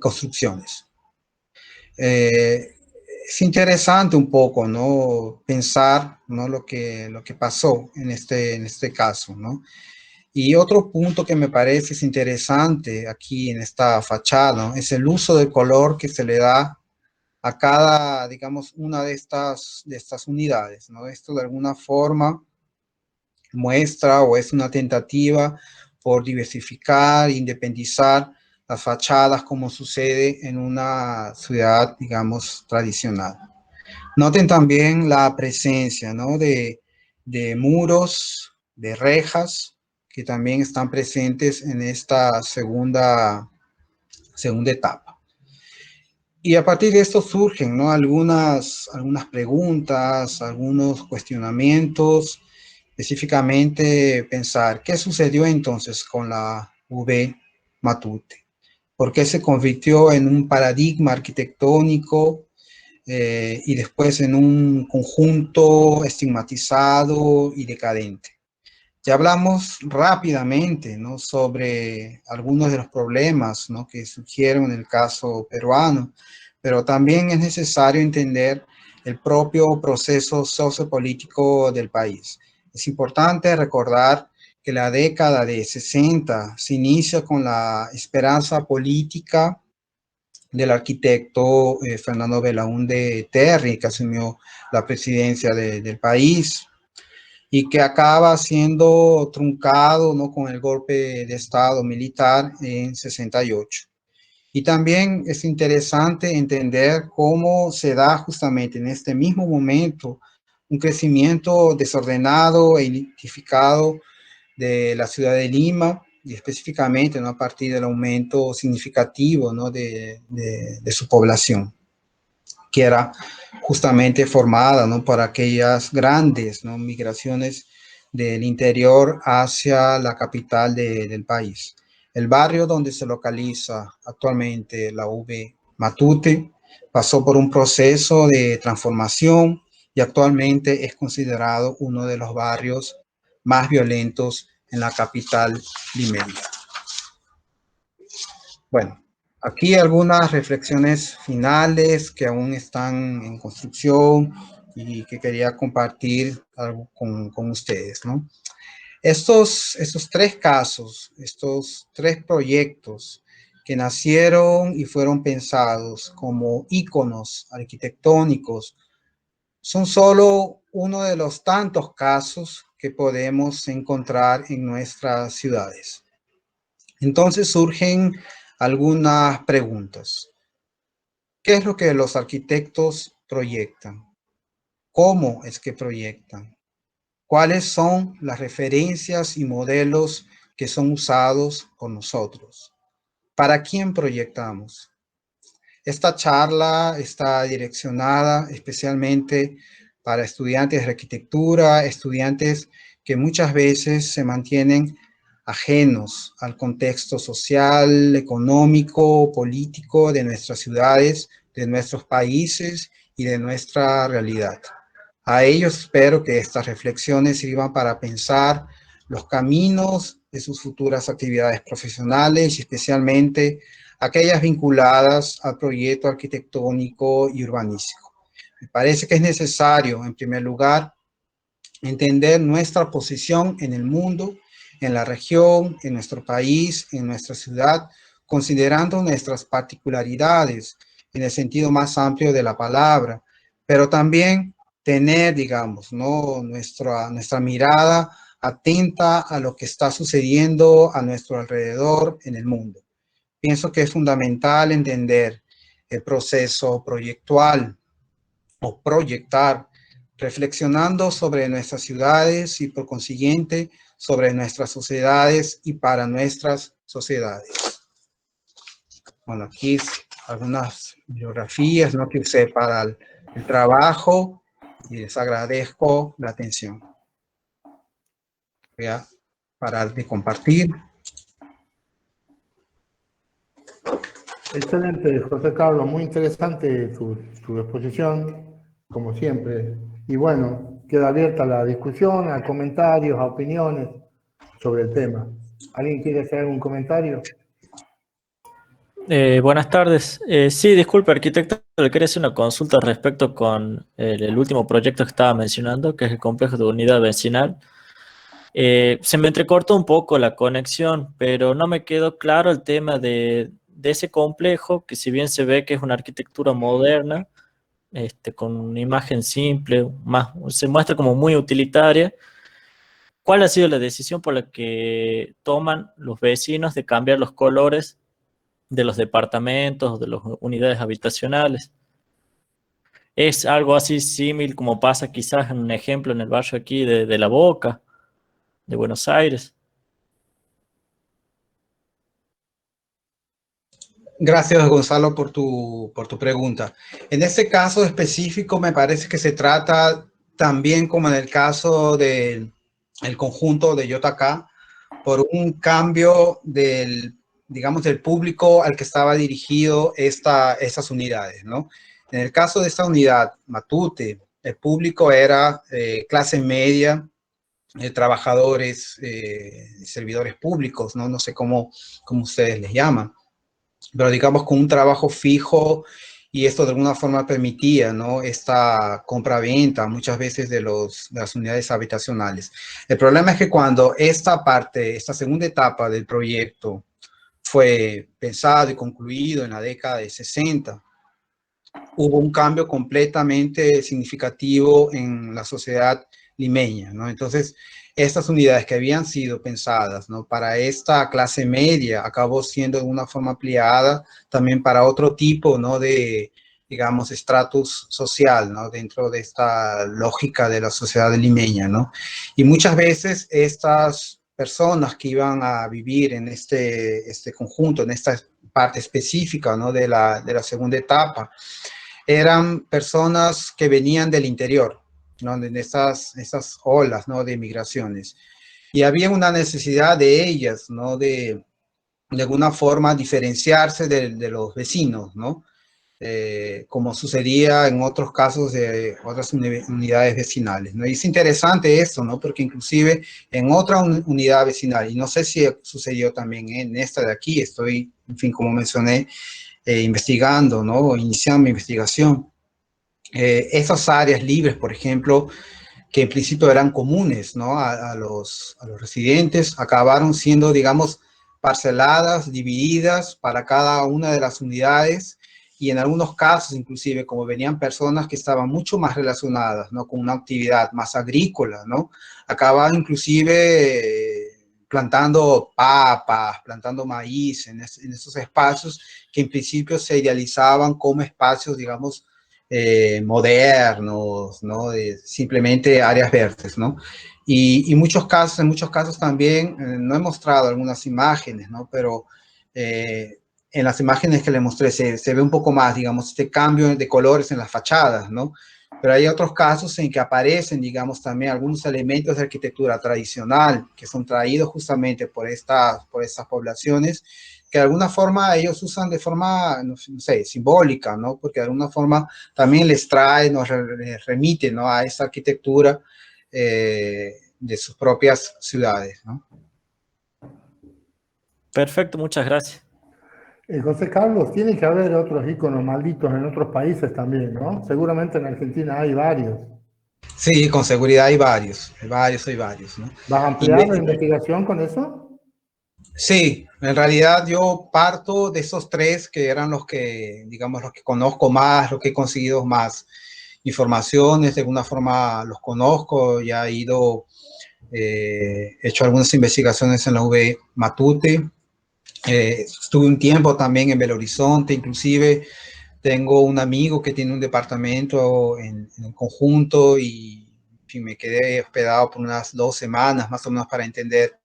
construcciones. Es interesante un poco, ¿no?, pensar, ¿no?, lo que pasó en este caso, ¿no? Y otro punto que me parece es interesante aquí en esta fachada, ¿no?, es el uso del color que se le da a cada, digamos, una de estas unidades, ¿no? Esto de alguna forma muestra o es una tentativa por diversificar, independizar las fachadas como sucede en una ciudad, digamos, tradicional. Noten también la presencia, ¿no? de muros, de rejas, que también están presentes en esta segunda etapa. Y a partir de esto surgen, ¿no? algunas preguntas, algunos cuestionamientos, específicamente pensar, ¿qué sucedió entonces con la V Matute? ¿Por qué se convirtió en un paradigma arquitectónico y después en un conjunto estigmatizado y decadente? Ya hablamos rápidamente, ¿no? sobre algunos de los problemas, ¿no? que surgieron en el caso peruano, pero también es necesario entender el propio proceso sociopolítico del país. Es importante recordar que la década de 60 se inicia con la esperanza política del arquitecto Fernando Belaúnde Terry, que asumió la presidencia del país y que acaba siendo truncado, ¿no? con el golpe de Estado militar en 68. Y también es interesante entender cómo se da justamente en este mismo momento un crecimiento desordenado e identificado de la ciudad de Lima, y específicamente, ¿no? a partir del aumento significativo, ¿no? de su población, que era justamente formada, ¿no? por aquellas grandes, ¿no? migraciones del interior hacia la capital del país. El barrio donde se localiza actualmente la V Matute pasó por un proceso de transformación y actualmente es considerado uno de los barrios más violentos en la capital limeña. Bueno, aquí algunas reflexiones finales que aún están en construcción y que quería compartir con ustedes, ¿no? Estos tres casos, estos tres proyectos que nacieron y fueron pensados como íconos arquitectónicos, son solo uno de los tantos casos que podemos encontrar en nuestras ciudades. Entonces surgen algunas preguntas. ¿Qué es lo que los arquitectos proyectan? ¿Cómo es que proyectan? ¿Cuáles son las referencias y modelos que son usados por nosotros? ¿Para quién proyectamos? Esta charla está direccionada especialmente para estudiantes de arquitectura, estudiantes que muchas veces se mantienen ajenos al contexto social, económico, político de nuestras ciudades, de nuestros países y de nuestra realidad. A ellos espero que estas reflexiones sirvan para pensar los caminos de sus futuras actividades profesionales y especialmente aquellas vinculadas al proyecto arquitectónico y urbanístico. Me parece que es necesario, en primer lugar, entender nuestra posición en el mundo, en la región, en nuestro país, en nuestra ciudad, considerando nuestras particularidades en el sentido más amplio de la palabra, pero también tener, digamos, ¿no? nuestra mirada atenta a lo que está sucediendo a nuestro alrededor en el mundo. Pienso que es fundamental entender el proceso proyectual o proyectar, reflexionando sobre nuestras ciudades y por consiguiente sobre nuestras sociedades y para nuestras sociedades. Bueno, aquí algunas biografías, ¿no? que usé para el trabajo y les agradezco la atención. Voy a parar de compartir. Excelente, José Carlos, muy interesante tu exposición, como siempre. Y bueno, queda abierta la discusión, a comentarios, a opiniones sobre el tema. ¿Alguien quiere hacer algún comentario? Buenas tardes. Sí, disculpe, arquitecto, le quería hacer una consulta respecto con el último proyecto que estaba mencionando, que es el complejo de unidad vecinal. Se me entrecortó un poco la conexión, pero no me quedó claro el tema de ese complejo, que si bien se ve que es una arquitectura moderna, con una imagen simple, se muestra como muy utilitaria. ¿Cuál ha sido la decisión por la que toman los vecinos de cambiar los colores de los departamentos o de las unidades habitacionales? Es algo así símil como pasa quizás en un ejemplo en el barrio aquí de La Boca, de Buenos Aires. Gracias, Gonzalo, por tu pregunta. En este caso específico, me parece que se trata también, como en el caso del el conjunto de JK, por un cambio del, digamos, del público al que estaba dirigido estas unidades, ¿no? En el caso de esta unidad, Matute, el público era clase media, trabajadores, servidores públicos, ¿no? No sé cómo ustedes les llaman, pero digamos con un trabajo fijo, y esto de alguna forma permitía, ¿no?, esta compra-venta muchas veces de las unidades habitacionales. El problema es que cuando esta segunda etapa del proyecto fue pensado y concluido en la década de 60, hubo un cambio completamente significativo en la sociedad limeña, ¿no? Entonces, estas unidades que habían sido pensadas, ¿no?, para esta clase media, acabó siendo de una forma ampliada también para otro tipo, ¿no?, de, digamos, estratus social, ¿no?, dentro de esta lógica de la sociedad limeña, ¿no? Y muchas veces estas personas que iban a vivir en este conjunto, en esta parte específica, ¿no?, de la segunda etapa, eran personas que venían del interior, ¿no?, de esas olas, ¿no?, de migraciones. Y había una necesidad de ellas, ¿no?, de alguna forma diferenciarse de los vecinos, ¿no? Como sucedía en otros casos de otras unidades vecinales, ¿no? Y es interesante esto, ¿no?, porque inclusive en otra unidad vecinal, y no sé si sucedió también en esta de aquí, estoy, en fin, como mencioné, investigando, ¿no?, iniciando mi investigación. Esas áreas libres, por ejemplo, que en principio eran comunes, ¿no?, a los residentes, acabaron siendo, digamos, parceladas, divididas para cada una de las unidades, y en algunos casos, inclusive, como venían personas que estaban mucho más relacionadas, ¿no?, con una actividad más agrícola, ¿no?, acababan inclusive plantando papas, plantando maíz en esos espacios que en principio se idealizaban como espacios, digamos, modernos, ¿no?, de simplemente áreas verdes, ¿no? Y en muchos casos también, no he mostrado algunas imágenes, ¿no?, pero en las imágenes que le mostré se ve un poco más, digamos, este cambio de colores en las fachadas, ¿no? Pero hay otros casos en que aparecen, digamos, también algunos elementos de arquitectura tradicional que son traídos justamente por estas poblaciones, que de alguna forma ellos usan de forma, no sé, simbólica, ¿no? Porque de alguna forma también les trae, les remite, ¿no?, a esa arquitectura de sus propias ciudades, ¿no? Perfecto, muchas gracias. José Carlos, tiene que haber otros íconos malditos en otros países también, ¿no? Seguramente en Argentina hay varios. Sí, con seguridad hay varios, ¿no? ¿Vas a Y, ampliar la investigación con eso? sí, en realidad yo parto de esos tres que eran los que, digamos, los que conozco más, los que he conseguido más informaciones, de alguna forma los conozco, ya he ido, he hecho algunas investigaciones en la UB Matute, estuve un tiempo también en Belo Horizonte, inclusive tengo un amigo que tiene un departamento en el conjunto, y en fin, me quedé hospedado por unas 2 semanas más o menos para entender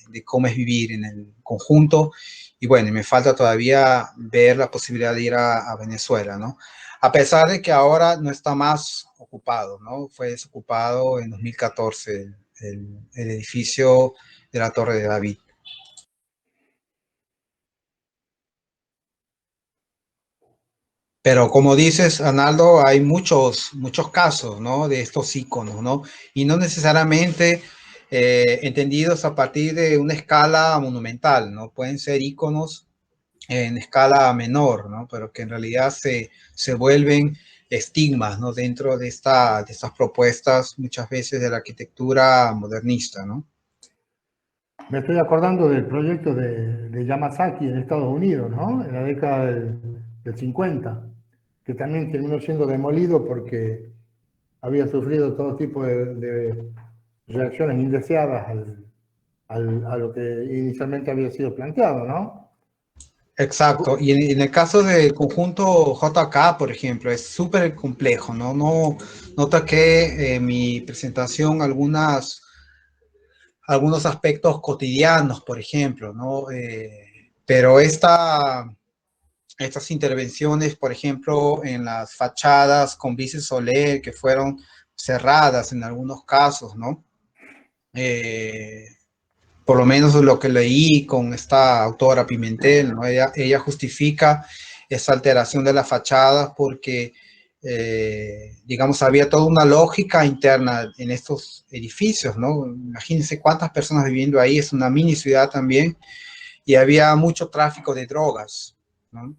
de cómo es vivir en el conjunto. Y bueno, me falta todavía ver la posibilidad de ir a Venezuela, ¿no? A pesar de que ahora no está más ocupado, ¿no? Fue desocupado en 2014 el edificio de la Torre de David. Pero como dices, Arnaldo, hay muchos casos, ¿no?, de estos íconos, ¿no? Y no necesariamente entendidos a partir de una escala monumental, ¿no? Pueden ser íconos en escala menor, ¿no?, pero que en realidad se vuelven estigmas, ¿no?, dentro de estas propuestas, muchas veces de la arquitectura modernista, ¿no? Me estoy acordando del proyecto de Yamasaki en Estados Unidos, ¿no? En la década del 50. que también terminó siendo demolido porque había sufrido todo tipo de reacciones indeseadas a lo que inicialmente había sido planteado, ¿no? Exacto, y en el caso del conjunto JK, por ejemplo, es súper complejo, ¿no? No toqué en mi presentación algunos aspectos cotidianos, por ejemplo, ¿no? Pero estas intervenciones, por ejemplo, en las fachadas con bises Soler, que fueron cerradas en algunos casos, ¿no? Eh, por lo menos lo que leí con esta autora Pimentel, ¿no? Ella justifica esa alteración de las fachadas porque, digamos, había toda una lógica interna en estos edificios, ¿no? Imagínense cuántas personas viviendo ahí, es una mini ciudad también, y había mucho tráfico de drogas, ¿no?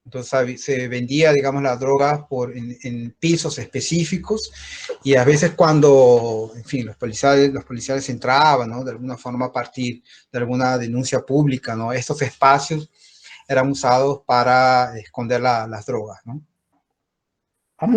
Entonces se vendía, digamos, la droga en pisos específicos y a veces cuando, en fin, los policiales entraban, ¿no? De alguna forma a partir de alguna denuncia pública, ¿no? Estos espacios eran usados para esconder las drogas, ¿no? A mí